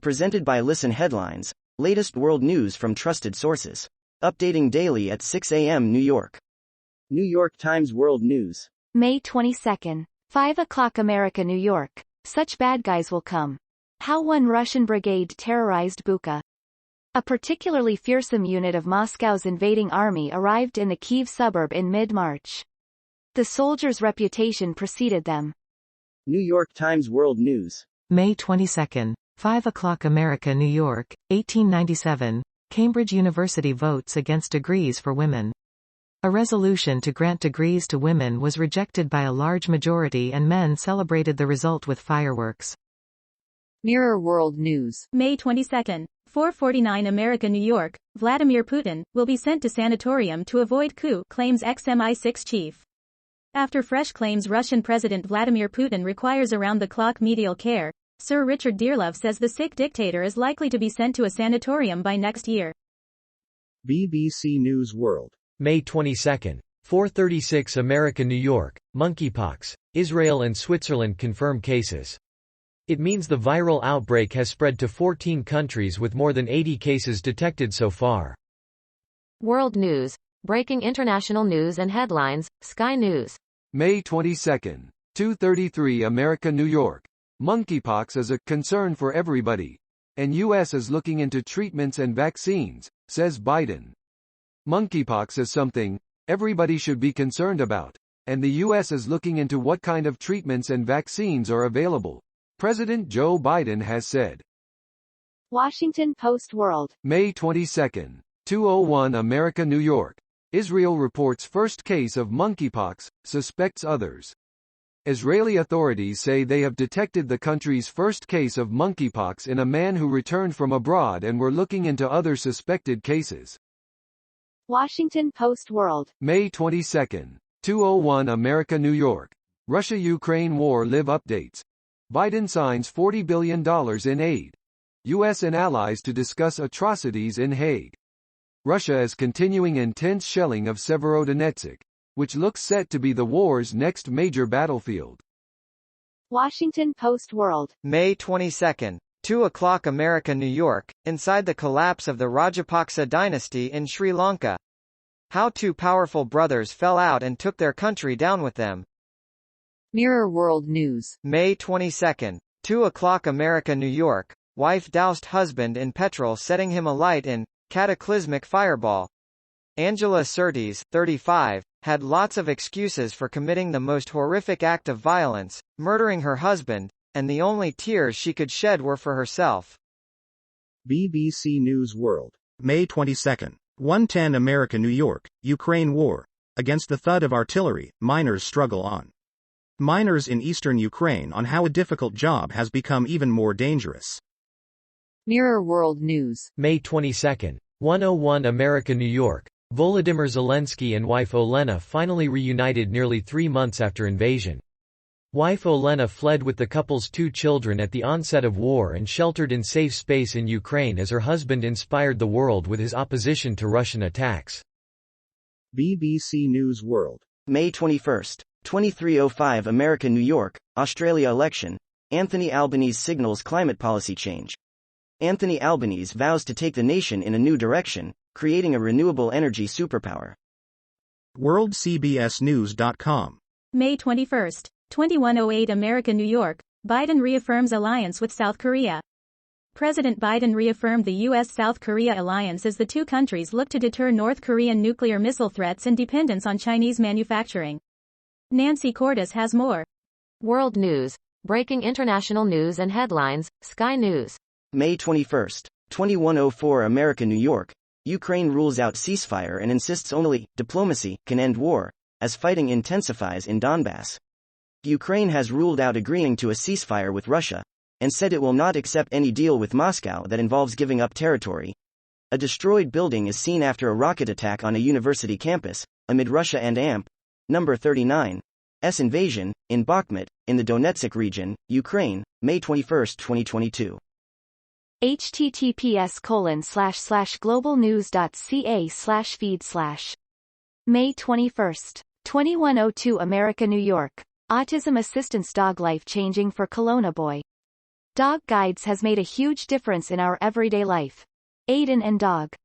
Presented by Listen Headlines, latest world news from trusted sources. Updating daily at 6 a.m. New York. New York Times World News. May 22nd. 5 o'clock America, New York. Such bad guys will come. How one Russian brigade terrorized Bucha. A particularly fearsome unit of Moscow's invading army arrived in the Kyiv suburb in mid-March. The soldiers' reputation preceded them. New York Times World News. May 22nd. 5 o'clock America, New York, 1897. Cambridge University votes against degrees for women. A resolution to grant degrees to women was rejected by a large majority and men celebrated the result with fireworks. Mirror World News. May 22nd. 4:49 America, New York. Vladimir Putin will be sent to sanatorium to avoid coup, claims ex-MI6 chief. After fresh claims Russian President Vladimir Putin requires around-the-clock medical care, Sir Richard Dearlove says the sick dictator is likely to be sent to a sanatorium by next year. BBC News World. May 22nd. 4:36 America, New York. Monkeypox. Israel and Switzerland confirm cases. It means the viral outbreak has spread to 14 countries with more than 80 cases detected so far. World News. Breaking international news and headlines, Sky News. May 22nd. 2:33 America, New York. Monkeypox is a concern for everybody, and U.S. is looking into treatments and vaccines, says Biden. Monkeypox is something everybody should be concerned about, and the U.S. is looking into what kind of treatments and vaccines are available, President Joe Biden has said. Washington Post World. May 22nd. 2:01 America, New York. Israel reports first case of monkeypox, suspects others. Israeli authorities say they have detected the country's first case of monkeypox in a man who returned from abroad and were looking into other suspected cases. Washington Post World. May 22nd. 2:01 America, New York. Russia-Ukraine war live updates. Biden signs $40 billion in aid. U.S. and allies to discuss atrocities in Hague. Russia is continuing intense shelling of Severodonetsk, which looks set to be the war's next major battlefield. Washington Post World. May 22nd. 2 o'clock America, New York. Inside the collapse of the Rajapaksa dynasty in Sri Lanka. How two powerful brothers fell out and took their country down with them. Mirror World News. May 22nd. 2 o'clock America, New York. Wife doused husband in petrol, setting him alight in cataclysmic fireball. Angela Surtees, 35, had lots of excuses for committing the most horrific act of violence, murdering her husband, and the only tears she could shed were for herself. BBC News World. May 22nd. 1:10 America, New York. Ukraine war. Against the thud of artillery, miners struggle on. Miners in eastern Ukraine on how a difficult job has become even more dangerous. Mirror World News. May 22nd. 1:01 America, New York. Volodymyr Zelensky and wife Olena finally reunited nearly 3 months after invasion. Wife Olena fled with the couple's 2 children at the onset of war and sheltered in safe space in Ukraine as her husband inspired the world with his opposition to Russian attacks. BBC News World. May 21st. 23:05 America, New York. Australia election. Anthony Albanese signals climate policy change. Anthony Albanese vows to take the nation in a new direction, creating a renewable energy superpower. WorldCBSNews.com. May 21st. 21:08 America, New York. Biden reaffirms alliance with South Korea. President Biden reaffirmed the U.S.-South Korea alliance as the two countries look to deter North Korean nuclear missile threats and dependence on Chinese manufacturing. Nancy Cordes has more. World News. Breaking international news and headlines, Sky News. May 21st. 21:04 America, New York. Ukraine rules out ceasefire and insists only diplomacy can end war, as fighting intensifies in Donbass. Ukraine has ruled out agreeing to a ceasefire with Russia, and said it will not accept any deal with Moscow that involves giving up territory. A destroyed building is seen after a rocket attack on a university campus, amid Russia and AMP, number 39, S invasion, in Bakhmut, in the Donetsk region, Ukraine, May 21, 2022. https://globalnews.ca/feed/. May 21st. 21:02 America, New York. Autism assistance dog life changing for Kelowna boy. Dog Guides has made a huge difference in our everyday life. Aiden and Dog.